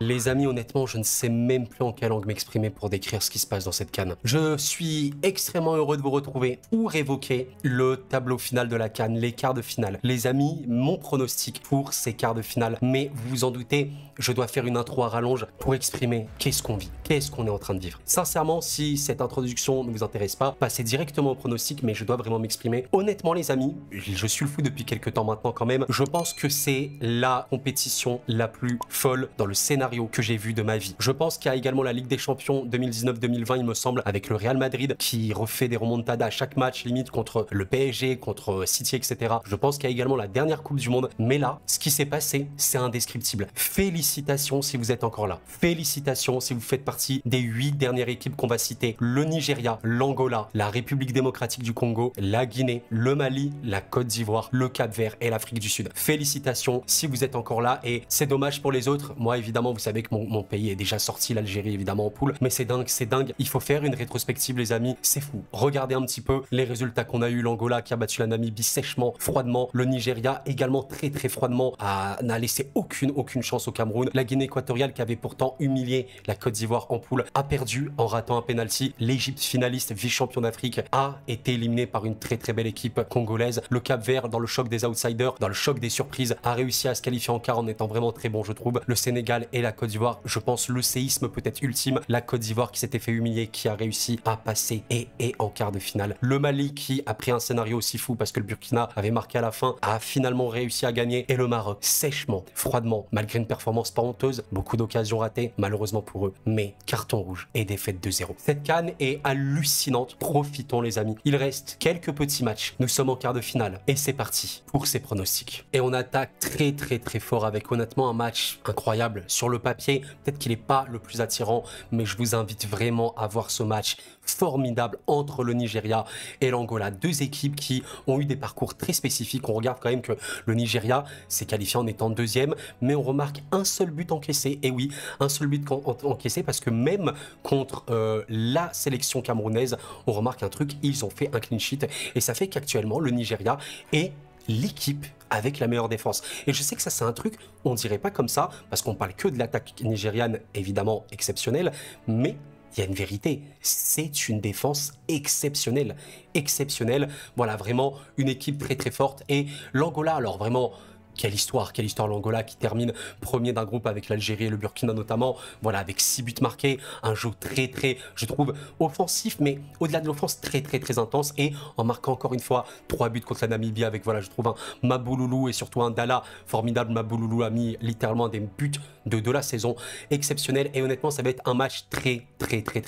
Les amis, honnêtement, je ne sais même plus en quelle langue m'exprimer pour décrire ce qui se passe dans cette CAN. Je suis extrêmement heureux de vous retrouver pour évoquer le tableau final de la CAN, les quarts de finale. Les amis, mon pronostic pour ces quarts de finale. Mais vous vous en doutez, je dois faire une intro à rallonge pour exprimer qu'est-ce qu'on vit, qu'est-ce qu'on est en train de vivre. Sincèrement, si cette introduction ne vous intéresse pas, passez directement au pronostic, mais je dois vraiment m'exprimer. Honnêtement, les amis, je suis le fou depuis quelques temps maintenant quand même. Je pense que c'est la compétition la plus folle dans le scénario que j'ai vu de ma vie. Je pense qu'il y a également la Ligue des Champions 2019-2020, il me semble, avec le Real Madrid qui refait des remontadas à chaque match, limite contre le PSG, contre City, etc. Je pense qu'il y a également la dernière Coupe du Monde. Mais là, ce qui s'est passé, c'est indescriptible. Félicitations si vous êtes encore là. Félicitations si vous faites partie des 8 dernières équipes qu'on va citer. Le Nigeria, l'Angola, la République démocratique du Congo, la Guinée, le Mali, la Côte d'Ivoire, le Cap-Vert et l'Afrique du Sud. Félicitations si vous êtes encore là, et c'est dommage pour les autres. Moi, évidemment, vous savez que mon pays est déjà sorti, l'Algérie évidemment en poule, mais c'est dingue, c'est dingue. Il faut faire une rétrospective, les amis, c'est fou. Regardez un petit peu les résultats qu'on a eu. L'Angola qui a battu la Namibie sèchement, froidement. Le Nigeria également très froidement, n'a laissé aucune chance au Cameroun. La Guinée équatoriale qui avait pourtant humilié la Côte d'Ivoire en poule a perdu en ratant un penalty. L'Égypte, finaliste, vice-champion d'Afrique, a été éliminée par une très belle équipe congolaise. Le Cap-Vert, dans le choc des outsiders, dans le choc des surprises, a réussi à se qualifier en quart en étant vraiment très bon, je trouve. Le Sénégal et la Côte d'Ivoire, je pense le séisme peut-être ultime. La Côte d'Ivoire qui s'était fait humilier, qui a réussi à passer et est en quart de finale. Le Mali qui, après un scénario aussi fou parce que le Burkina avait marqué à la fin, a finalement réussi à gagner. Et le Maroc, sèchement, froidement, malgré une performance pas honteuse, beaucoup d'occasions ratées, malheureusement pour eux, mais carton rouge et défaite 2-0. Cette CAN est hallucinante. Profitons, les amis. Il reste quelques petits matchs. Nous sommes en quart de finale et c'est parti pour ces pronostics. Et on attaque très fort avec honnêtement un match incroyable. Sur le papier, peut-être qu'il n'est pas le plus attirant, mais je vous invite vraiment à voir ce match formidable entre le Nigeria et l'Angola. Deux équipes qui ont eu des parcours très spécifiques. On regarde quand même que le Nigeria s'est qualifié en étant deuxième, mais on remarque un seul but encaissé. Et oui, un seul but encaissé parce que même contre la sélection camerounaise, on remarque un truc, ils ont fait un clean sheet. Et ça fait qu'actuellement, le Nigeria est l'équipe avec la meilleure défense. Et je sais que ça, c'est un truc, on dirait pas comme ça, parce qu'on parle que de l'attaque nigériane, évidemment exceptionnelle, mais il y a une vérité, c'est une défense exceptionnelle. Exceptionnelle, voilà, vraiment une équipe très forte. Et l'Angola, alors vraiment, quelle histoire l'Angola qui termine premier d'un groupe avec l'Algérie et le Burkina notamment, voilà, avec 6 buts marqués, un jeu très, je trouve, offensif, mais au-delà de l'offense, très intense, et en marquant encore une fois 3 buts contre la Namibie avec, voilà, je trouve un Mabouloulou et surtout un Dala formidable. Mabouloulou a mis littéralement un des buts de la saison, exceptionnel, et honnêtement, ça va être un match très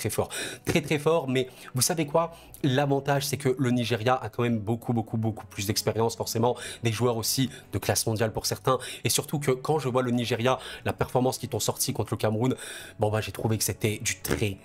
fort. Très fort, mais vous savez quoi? L'avantage, c'est que le Nigeria a quand même beaucoup plus d'expérience, forcément, des joueurs aussi de classe mondiale pour certains, et surtout que quand je vois le Nigeria, la performance qu'ils ont sorti contre le Cameroun, bon bah j'ai trouvé que c'était du très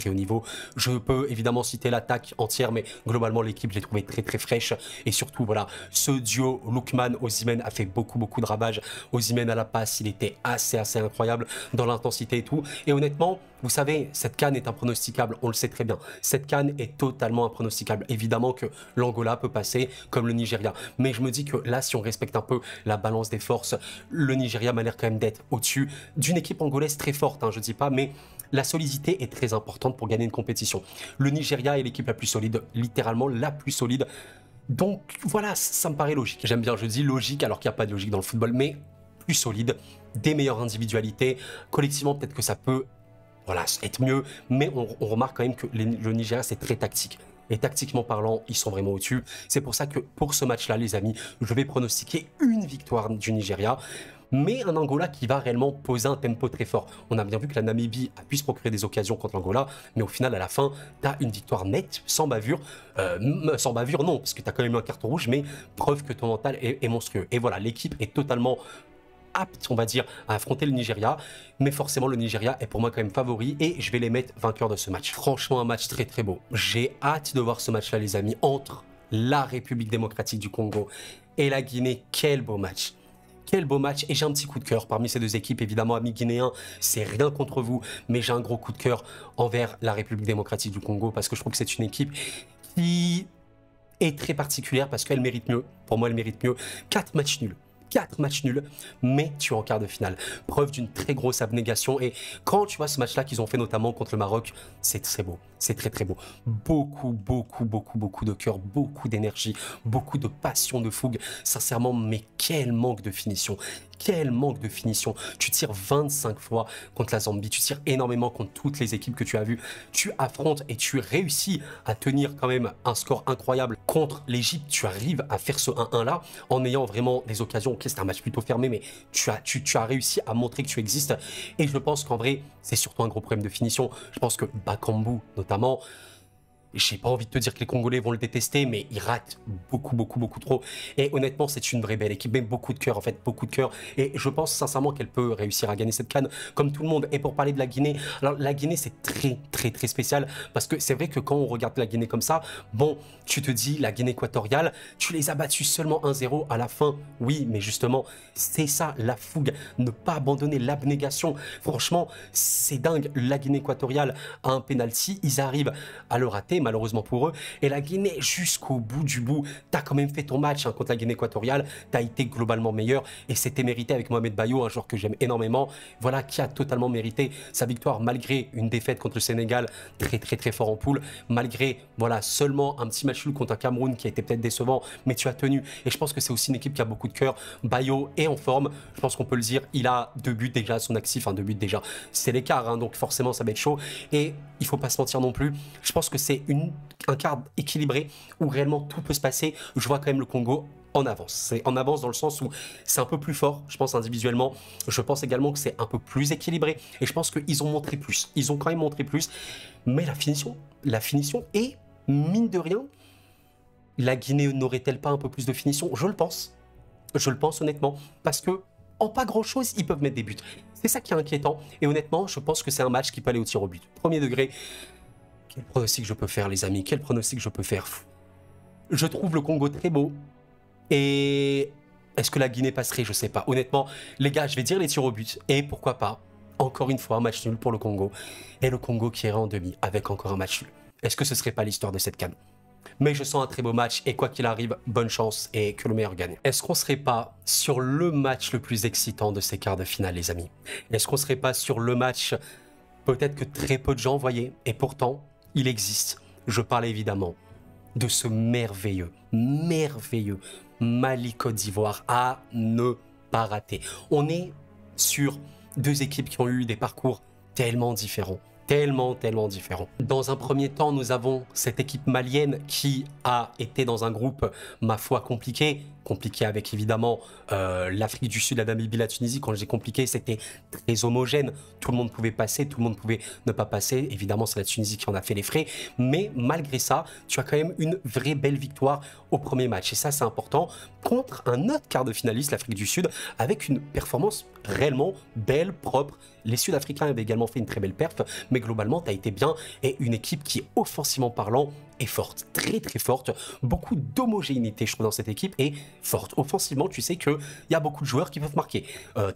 haut niveau. Je peux évidemment citer l'attaque entière, mais globalement l'équipe, je l'ai trouvé très fraîche, et surtout voilà, ce duo Lookman-Osimhen a fait beaucoup de ravages. Osimhen à la passe, il était assez incroyable dans l'intensité et tout, et honnêtement, vous savez, cette CAN est impronosticable, on le sait très bien. Cette CAN est totalement impronosticable. Évidemment que l'Angola peut passer comme le Nigeria, mais je me dis que là, si on respecte un peu la balance des forces, le Nigeria m'a l'air quand même d'être au-dessus d'une équipe angolaise très forte, hein, je dis pas, mais la solidité est très importante pour gagner une compétition. Le Nigeria est l'équipe la plus solide, littéralement la plus solide. Donc voilà, ça me paraît logique. J'aime bien, je dis logique alors qu'il n'y a pas de logique dans le football, mais plus solide, des meilleures individualités. Collectivement, peut-être que ça peut, voilà, être mieux, mais on remarque quand même que le Nigeria, c'est très tactique. Et tactiquement parlant, ils sont vraiment au-dessus. C'est pour ça que pour ce match-là, les amis, je vais pronostiquer une victoire du Nigeria, mais un Angola qui va réellement poser un tempo très fort. On a bien vu que la Namibie a pu se procurer des occasions contre l'Angola, mais au final, à la fin, tu as une victoire nette, sans bavure. Sans bavure, non, parce que tu as quand même eu un carton rouge, mais preuve que ton mental est monstrueux. Et voilà, l'équipe est totalement apte, on va dire, à affronter le Nigeria, mais forcément le Nigeria est pour moi quand même favori, et je vais les mettre vainqueurs de ce match. Franchement, un match très beau. J'ai hâte de voir ce match-là, les amis, entre la République démocratique du Congo et la Guinée. Quel beau match! Quel beau match, et j'ai un petit coup de cœur parmi ces deux équipes, évidemment, amis guinéens, c'est rien contre vous, mais j'ai un gros coup de cœur envers la République démocratique du Congo, parce que je trouve que c'est une équipe qui est très particulière, parce qu'elle mérite mieux. Pour moi, elle mérite mieux. 4 matchs nuls. 4 matchs nuls, mais tu es en quart de finale. Preuve d'une très grosse abnégation. Et quand tu vois ce match-là qu'ils ont fait notamment contre le Maroc, c'est très beau. C'est très très beau. Beaucoup de cœur, beaucoup d'énergie, beaucoup de passion, de fougue. Sincèrement, mais quel manque de finition. Quel manque de finition. Tu tires 25 fois contre la Zambie, tu tires énormément contre toutes les équipes que tu as vues. Tu affrontes et tu réussis à tenir quand même un score incroyable contre l'Égypte. Tu arrives à faire ce 1-1 là en ayant vraiment des occasions. Ok, c'est un match plutôt fermé, mais tu as réussi à montrer que tu existes. Et je pense qu'en vrai, c'est surtout un gros problème de finition. Je pense que Bakambu, notamment, j'ai pas envie de te dire que les Congolais vont le détester, mais il rate beaucoup trop. Et honnêtement, c'est une vraie belle équipe, même beaucoup de cœur, en fait, beaucoup de cœur. Et je pense sincèrement qu'elle peut réussir à gagner cette CAN, comme tout le monde. Et pour parler de la Guinée, alors la Guinée, c'est très spécial, parce que c'est vrai que quand on regarde la Guinée comme ça, bon, tu te dis, la Guinée équatoriale, tu les as battus seulement 1-0 à la fin. Oui, mais justement, c'est ça, la fougue, ne pas abandonner, l'abnégation. Franchement, c'est dingue. La Guinée équatoriale a un penalty, ils arrivent à le rater, malheureusement pour eux. Et la Guinée, jusqu'au bout du bout, t'as quand même fait ton match contre la Guinée équatoriale, t'as été globalement meilleur et c'était mérité avec Mohamed Bayo, un joueur que j'aime énormément, voilà, qui a totalement mérité sa victoire malgré une défaite contre le Sénégal, très fort en poule, malgré, voilà, seulement un petit match nul contre un Cameroun qui a été peut-être décevant, mais tu as tenu. Et je pense que c'est aussi une équipe qui a beaucoup de cœur. Bayo est en forme, je pense qu'on peut le dire, il a 2 buts déjà à son actif, enfin 2 buts déjà, c'est l'écart, hein, donc forcément ça va être chaud. Et il faut pas se mentir non plus, je pense que c'est un quart équilibré où réellement tout peut se passer. Je vois quand même le Congo en avance. C'est en avance dans le sens où c'est un peu plus fort, je pense individuellement. Je pense également que c'est un peu plus équilibré et je pense qu'ils ont montré plus. Ils ont quand même montré plus. Mais la finition est, mine de rien, la Guinée n'aurait-elle pas un peu plus de finition? Je le pense. Je le pense honnêtement. Parce que en pas grand-chose, ils peuvent mettre des buts. C'est ça qui est inquiétant. Et honnêtement, je pense que c'est un match qui peut aller au tir au but. Premier degré. Quel pronostic je peux faire, les amis? Quel pronostic je peux faire? Je trouve le Congo très beau. Et est-ce que la Guinée passerait? Je sais pas. Honnêtement, les gars, je vais dire les tirs au but. Et pourquoi pas, encore une fois, un match nul pour le Congo. Et le Congo qui irait en demi avec encore un match nul. Est-ce que ce serait pas l'histoire de cette CAN? Mais je sens un très beau match et quoi qu'il arrive, bonne chance et que le meilleur gagne. Est-ce qu'on serait pas sur le match le plus excitant de ces quarts de finale, les amis? Est-ce qu'on serait pas sur le match peut-être que très peu de gens voyaient et pourtant, il existe. Je parle évidemment de ce merveilleux Mali-Côte d'Ivoire à ne pas rater. On est sur 2 équipes qui ont eu des parcours tellement différents. Tellement différents. Dans un premier temps, nous avons cette équipe malienne qui a été dans un groupe, ma foi, compliqué avec évidemment l'Afrique du Sud, la Namibie, la Tunisie. Quand je dis compliqué, c'était très homogène. Tout le monde pouvait passer, tout le monde pouvait ne pas passer. Évidemment, c'est la Tunisie qui en a fait les frais. Mais malgré ça, tu as quand même une vraie belle victoire au premier match. Et ça, c'est important. Contre un autre quart de finaliste, l'Afrique du Sud, avec une performance réellement belle, propre. Les Sud-Africains avaient également fait une très belle perf, mais globalement, tu as été bien. Et une équipe qui, offensivement parlant, est forte, très forte. Beaucoup d'homogénéité, je trouve, dans cette équipe, et forte. Offensivement, tu sais qu'il y a beaucoup de joueurs qui peuvent marquer.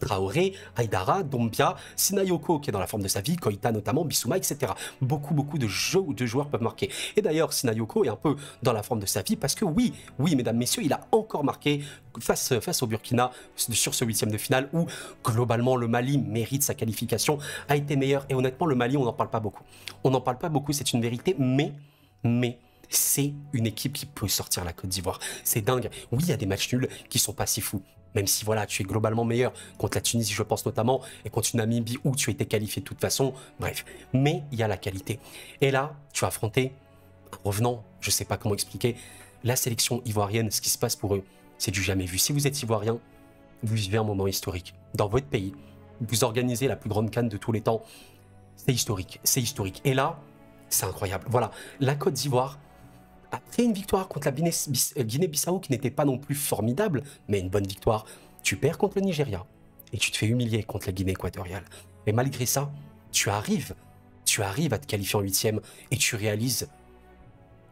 Traoré, Aïdara, Dombia, Sinayoko, qui est dans la forme de sa vie, Koïta notamment, Bissouma, etc. Beaucoup de joueurs peuvent marquer. Et d'ailleurs, Sinayoko est un peu dans la forme de sa vie, parce que oui, mesdames, messieurs, il a encore marqué face au Burkina sur ce 8e de finale, où globalement, le Mali mérite sa qualification, a été meilleur. Et honnêtement, le Mali, on n'en parle pas beaucoup. On n'en parle pas beaucoup, c'est une vérité, mais c'est une équipe qui peut sortir la Côte d'Ivoire. C'est dingue. Oui, il y a des matchs nuls qui sont pas si fous. Même si voilà, tu es globalement meilleur contre la Tunisie, je pense notamment, et contre une Namibie où tu étais qualifié de toute façon. Bref, mais il y a la qualité. Et là, tu as affronté un revenant, je sais pas comment expliquer, la sélection ivoirienne, ce qui se passe pour eux, c'est du jamais vu. Si vous êtes ivoirien, vous vivez un moment historique. Dans votre pays, vous organisez la plus grande CAN de tous les temps. C'est historique, c'est historique. Et là, c'est incroyable. Voilà, la Côte d'Ivoire, après une victoire contre la Guinée-Bissau qui n'était pas non plus formidable, mais une bonne victoire, tu perds contre le Nigeria et tu te fais humilier contre la Guinée équatoriale. Et malgré ça, tu arrives à te qualifier en 8e et tu réalises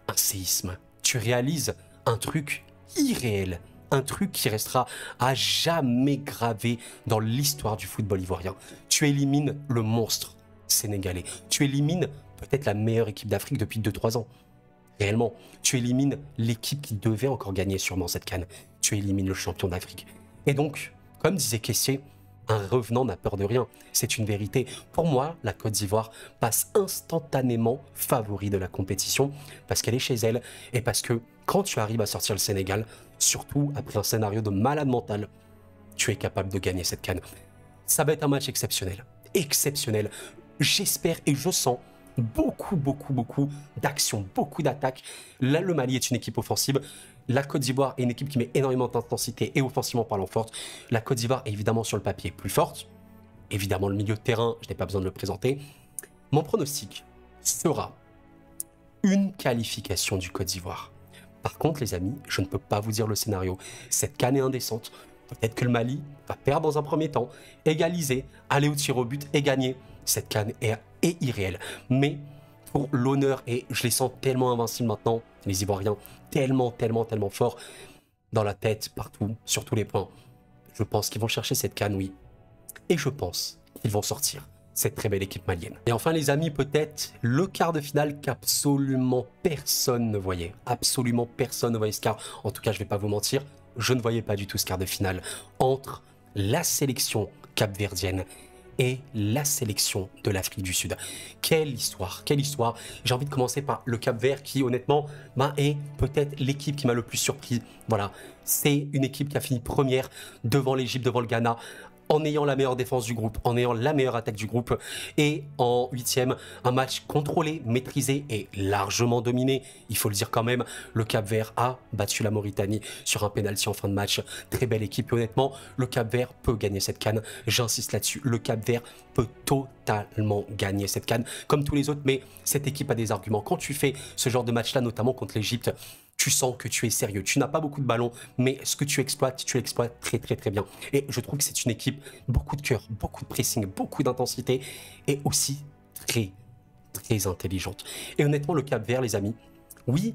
un séisme. Tu réalises un truc irréel, un truc qui restera à jamais gravé dans l'histoire du football ivoirien. Tu élimines le monstre sénégalais. Tu élimines peut-être la meilleure équipe d'Afrique depuis 2-3 ans. Réellement, tu élimines l'équipe qui devait encore gagner sûrement cette CAN. Tu élimines le champion d'Afrique. Et donc, comme disait Kessié, un revenant n'a peur de rien. C'est une vérité. Pour moi, la Côte d'Ivoire passe instantanément favori de la compétition parce qu'elle est chez elle et parce que quand tu arrives à sortir le Sénégal, surtout après un scénario de malade mental, tu es capable de gagner cette CAN. Ça va être un match exceptionnel. Exceptionnel. J'espère et je sens beaucoup d'actions, beaucoup d'attaques. Là, le Mali est une équipe offensive. La Côte d'Ivoire est une équipe qui met énormément d'intensité et offensivement parlant forte. La Côte d'Ivoire est évidemment sur le papier plus forte. Évidemment, le milieu de terrain, je n'ai pas besoin de le présenter. Mon pronostic sera une qualification du Côte d'Ivoire. Par contre, les amis, je ne peux pas vous dire le scénario. Cette CAN est indécente. Peut-être que le Mali va perdre dans un premier temps, égaliser, aller au tir au but et gagner. Cette CAN est irréelle. Mais pour l'honneur, et je les sens tellement invincibles maintenant, les Ivoiriens, tellement forts dans la tête, partout, sur tous les points. Je pense qu'ils vont chercher cette CAN, oui. Et je pense qu'ils vont sortir cette très belle équipe malienne. Et enfin les amis, peut-être le quart de finale qu'absolument personne ne voyait. Absolument personne ne voyait ce quart. En tout cas, je ne vais pas vous mentir, je ne voyais pas du tout ce quart de finale entre la sélection capverdienne et la sélection de l'Afrique du Sud. Quelle histoire, quelle histoire. J'ai envie de commencer par le Cap-Vert qui, honnêtement, est peut-être l'équipe qui m'a le plus surpris. Voilà, c'est une équipe qui a fini première devant l'Égypte, devant le Ghana, en ayant la meilleure défense du groupe, en ayant la meilleure attaque du groupe. Et en huitième, un match contrôlé, maîtrisé et largement dominé. Il faut le dire quand même, le Cap-Vert a battu la Mauritanie sur un pénalty en fin de match. Très belle équipe. Et honnêtement, le Cap-Vert peut gagner cette CAN. J'insiste là-dessus. Le Cap-Vert peut totalement gagner cette CAN, comme tous les autres. Mais cette équipe a des arguments. Quand tu fais ce genre de match-là, notamment contre l'Égypte, tu sens que tu es sérieux. Tu n'as pas beaucoup de ballons, mais ce que tu exploites très bien. Et je trouve que c'est une équipe, beaucoup de cœur, beaucoup de pressing, beaucoup d'intensité et aussi très intelligente. Et honnêtement, le Cap-Vert, les amis, oui,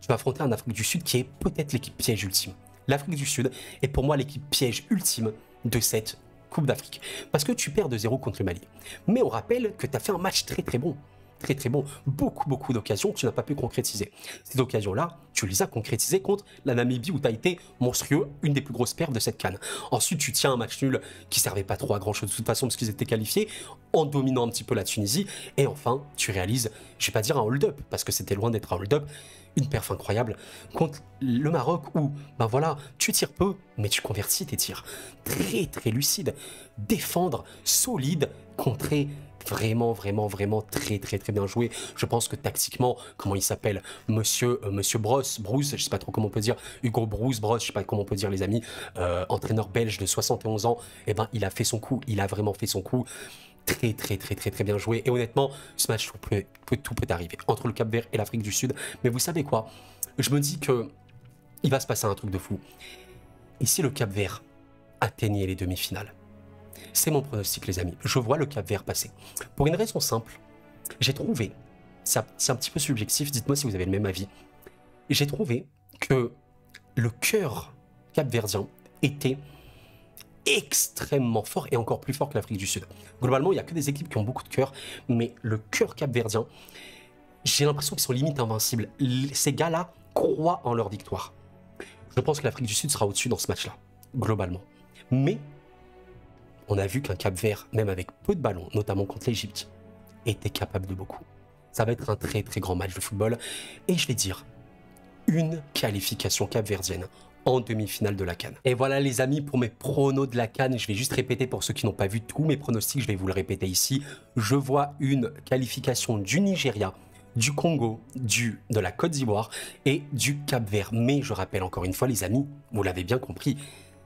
tu vas affronter un Afrique du Sud qui est peut-être l'équipe piège ultime. L'Afrique du Sud est pour moi l'équipe piège ultime de cette Coupe d'Afrique. Parce que tu perds de 0 contre le Mali. Mais on rappelle que tu as fait un match très bon. Très bon, beaucoup d'occasions que tu n'as pas pu concrétiser. Ces occasions-là, tu les as concrétisées contre la Namibie où tu as été monstrueux, une des plus grosses pertes de cette CAN. Ensuite, tu tiens un match nul qui servait pas trop à grand chose de toute façon parce qu'ils étaient qualifiés, en dominant un petit peu la Tunisie. Et enfin, tu réalises, je vais pas dire un hold-up parce que c'était loin d'être un hold-up, une perf incroyable contre le Maroc où, ben voilà, tu tires peu, mais tu convertis tes tirs. Très lucide. Défendre, solide, contrer. Vraiment très bien joué. Je pense que tactiquement, comment il s'appelle, Monsieur Bruce, je sais pas trop comment on peut dire, Hugo Bruce, je sais pas comment on peut dire les amis, entraîneur belge de 71 ans, et ben il a fait son coup, il a vraiment fait son coup. Très bien joué. Et honnêtement, ce match, tout peut arriver entre le Cap-Vert et l'Afrique du Sud. Mais vous savez quoi? Je me dis que il va se passer un truc de fou. Et si le Cap-Vert atteignait les demi-finales? C'est mon pronostic, les amis. Je vois le Cap-Vert passer. Pour une raison simple, j'ai trouvé, c'est un petit peu subjectif, dites-moi si vous avez le même avis, j'ai trouvé que le cœur capverdien était extrêmement fort et encore plus fort que l'Afrique du Sud. Globalement, il n'y a que des équipes qui ont beaucoup de cœur, mais le cœur capverdien, j'ai l'impression qu'ils sont limite invincibles. Ces gars-là croient en leur victoire. Je pense que l'Afrique du Sud sera au-dessus dans ce match-là, globalement. Mais on a vu qu'un Cap-Vert, même avec peu de ballons, notamment contre l'Égypte, était capable de beaucoup. Ça va être un très grand match de football. Et je vais dire, une qualification capverdienne en demi-finale de la CAN. Et voilà les amis pour mes pronos de la CAN. Je vais juste répéter pour ceux qui n'ont pas vu tous mes pronostics, je vais vous le répéter ici. Je vois une qualification du Nigeria, du Congo, de la Côte d'Ivoire et du Cap-Vert. Mais je rappelle encore une fois les amis, vous l'avez bien compris,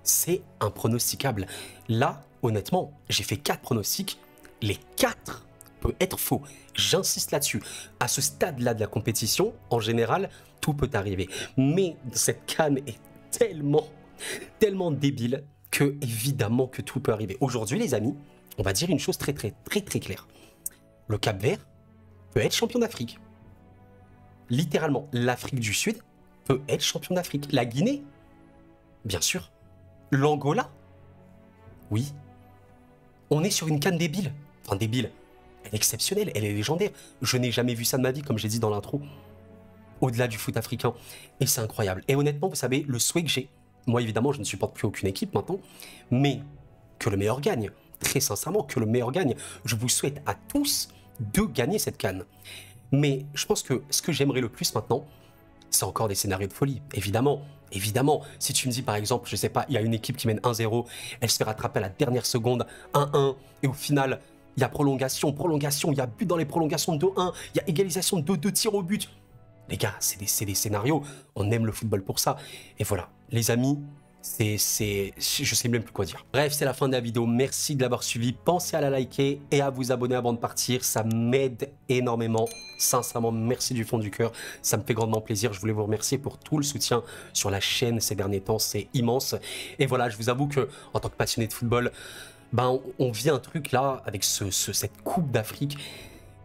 c'est impronosticable. Là, honnêtement, j'ai fait 4 pronostics, les 4 peuvent être faux. J'insiste là-dessus. À ce stade-là de la compétition, en général, tout peut arriver. Mais cette CAN est tellement débile que évidemment que tout peut arriver. Aujourd'hui, les amis, on va dire une chose très claire. Le Cap-Vert peut être champion d'Afrique. Littéralement, l'Afrique du Sud peut être champion d'Afrique. La Guinée, bien sûr. L'Angola, oui. On est sur une CAN débile. Enfin, débile. Elle est exceptionnelle, elle est légendaire. Je n'ai jamais vu ça de ma vie, comme j'ai dit dans l'intro. Au-delà du foot africain. Et c'est incroyable. Et honnêtement, vous savez, le souhait que j'ai, Moi, évidemment, je ne supporte plus aucune équipe maintenant, mais que le meilleur gagne. Très sincèrement, que le meilleur gagne. Je vous souhaite à tous de gagner cette CAN. Mais je pense que ce que j'aimerais le plus maintenant, c'est encore des scénarios de folie. Évidemment, évidemment, si tu me dis par exemple, je sais pas, il y a une équipe qui mène 1-0, elle se fait rattraper à la dernière seconde, 1-1, et au final, il y a prolongation, il y a but dans les prolongations de 2-1, il y a égalisation de 2 tirs au but. Les gars, c'est des scénarios, on aime le football pour ça. Et voilà, les amis, je sais même plus quoi dire. Bref, c'est la fin de la vidéo, merci de l'avoir suivi, pensez à la liker et à vous abonner avant de partir, ça m'aide énormément. Sincèrement, merci du fond du cœur, ça me fait grandement plaisir. Je voulais vous remercier pour tout le soutien sur la chaîne ces derniers temps, c'est immense. Et voilà, je vous avoue que en tant que passionné de football, ben, on vit un truc là avec cette Coupe d'Afrique.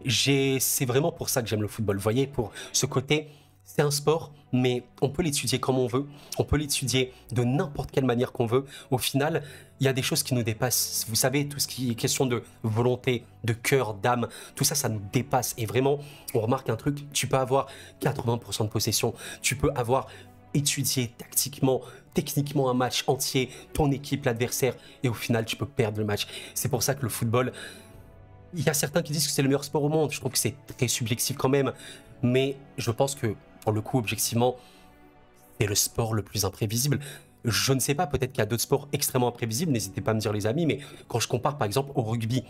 C'est vraiment pour ça que j'aime le football. Vous voyez, pour ce côté, c'est un sport, mais on peut l'étudier comme on veut. On peut l'étudier de n'importe quelle manière qu'on veut. Au final, il y a des choses qui nous dépassent. Vous savez, tout ce qui est question de volonté, de cœur, d'âme, tout ça, ça nous dépasse. Et vraiment, on remarque un truc, tu peux avoir 80% de possession. Tu peux avoir étudié tactiquement, techniquement un match entier, ton équipe, l'adversaire, et au final, tu peux perdre le match. C'est pour ça que le football... Il y a certains qui disent que c'est le meilleur sport au monde. Je trouve que c'est très subjectif quand même. Mais je pense que, pour le coup, objectivement, c'est le sport le plus imprévisible. Je ne sais pas, peut-être qu'il y a d'autres sports extrêmement imprévisibles. N'hésitez pas à me dire, les amis. Mais quand je compare, par exemple, au rugby,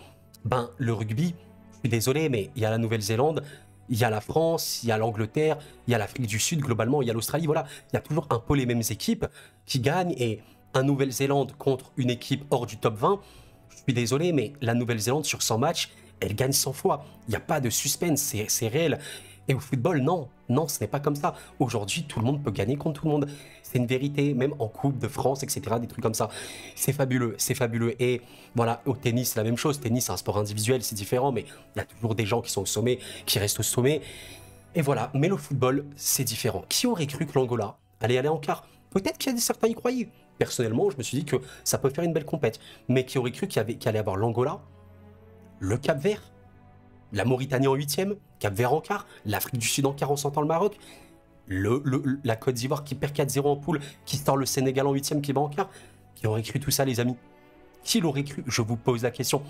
ben, le rugby, je suis désolé, mais il y a la Nouvelle-Zélande, il y a la France, il y a l'Angleterre, il y a l'Afrique du Sud, globalement, il y a l'Australie. Voilà, il y a toujours un peu les mêmes équipes qui gagnent. Et un Nouvelle-Zélande contre une équipe hors du top 20, je suis désolé, mais la Nouvelle-Zélande, sur 100 matchs, elle gagne 100 fois. Il n'y a pas de suspense, c'est réel. Et au football, non, non, ce n'est pas comme ça. Aujourd'hui, tout le monde peut gagner contre tout le monde. C'est une vérité, même en Coupe de France, etc., des trucs comme ça. C'est fabuleux, c'est fabuleux. Et voilà, au tennis, c'est la même chose. Tennis, c'est un sport individuel, c'est différent, mais il y a toujours des gens qui sont au sommet, qui restent au sommet. Et voilà, mais le football, c'est différent. Qui aurait cru que l'Angola allait aller en quart? Peut-être qu'il y a certains y croyaient. Personnellement, je me suis dit que ça peut faire une belle compète. Mais qui aurait cru qu'il allait avoir l'Angola, le Cap-Vert, la Mauritanie en 8e, Cap-Vert en quart, l'Afrique du Sud en quart en sortant le Maroc, la Côte d'Ivoire qui perd 4-0 en poule, qui sort le Sénégal en 8e qui va en quart. Qui aurait cru tout ça, les amis? Qui l'aurait cru? Je vous pose la question.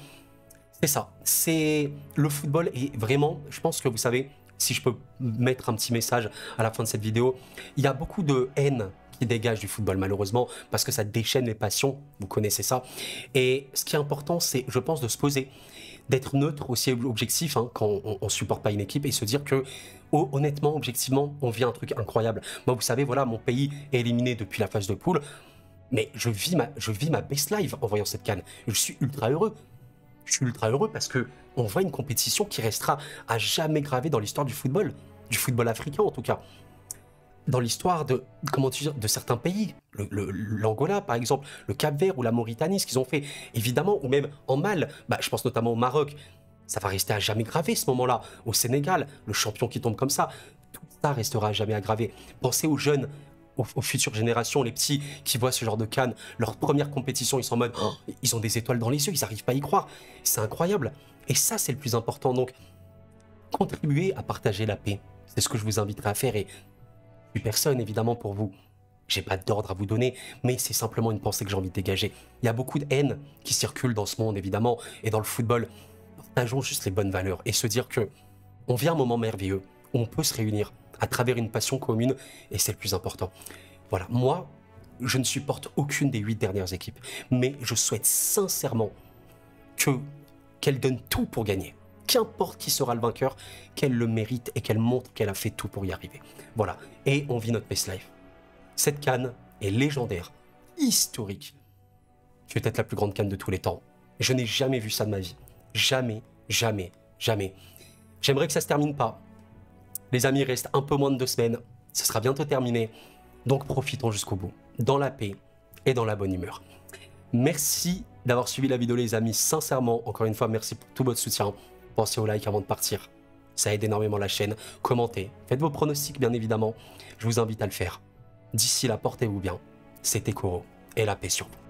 C'est ça, c'est le football. Et vraiment, je pense que vous savez, si je peux mettre un petit message à la fin de cette vidéo, il y a beaucoup de haine qui dégage du football, malheureusement, parce que ça déchaîne les passions, vous connaissez ça. Et ce qui est important, c'est, je pense, de se poser, d'être neutre, aussi objectif, hein, quand on supporte pas une équipe, et se dire que, honnêtement, objectivement, on vit un truc incroyable. Moi, vous savez, voilà, mon pays est éliminé depuis la phase de poule, mais je vis ma best life en voyant cette CAN. Je suis ultra heureux. Je suis ultra heureux parce que on voit une compétition qui restera à jamais gravée dans l'histoire du football africain en tout cas. Dans l'histoire de, de certains pays, l'Angola par exemple, le Cap-Vert ou la Mauritanie, ce qu'ils ont fait, évidemment, ou même en Mal, bah, je pense notamment au Maroc, ça va rester à jamais gravé ce moment-là. Au Sénégal, le champion qui tombe comme ça, tout ça restera à jamais aggravé. Pensez aux jeunes, aux futures générations, les petits qui voient ce genre de CAN, leur première compétition, ils sont en mode, oh, ils ont des étoiles dans les yeux, ils n'arrivent pas à y croire. C'est incroyable. Et ça, c'est le plus important. Donc, contribuez à partager la paix. C'est ce que je vous inviterai à faire. Et plus personne, évidemment, pour vous. J'ai pas d'ordre à vous donner, mais c'est simplement une pensée que j'ai envie de dégager. Il y a beaucoup de haine qui circule dans ce monde, évidemment, et dans le football. Partageons juste les bonnes valeurs et se dire que on vit un moment merveilleux où on peut se réunir à travers une passion commune, et c'est le plus important. Voilà, moi, je ne supporte aucune des 8 dernières équipes, mais je souhaite sincèrement qu'elle donne tout pour gagner. Qu'importe qui sera le vainqueur, qu'elle le mérite et qu'elle montre qu'elle a fait tout pour y arriver. Voilà, et on vit notre best life. Cette CAN est légendaire, historique. Peut-être la plus grande CAN de tous les temps. Je n'ai jamais vu ça de ma vie. Jamais, jamais, jamais. J'aimerais que ça se termine pas. Les amis, il reste un peu moins de 2 semaines. Ce sera bientôt terminé. Donc profitons jusqu'au bout, dans la paix et dans la bonne humeur. Merci d'avoir suivi la vidéo, les amis. Sincèrement, encore une fois, merci pour tout votre soutien. Pensez au like avant de partir. Ça aide énormément la chaîne. Commentez. Faites vos pronostics, bien évidemment. Je vous invite à le faire. D'ici là, portez-vous bien. C'était Koro et la paix sur vous.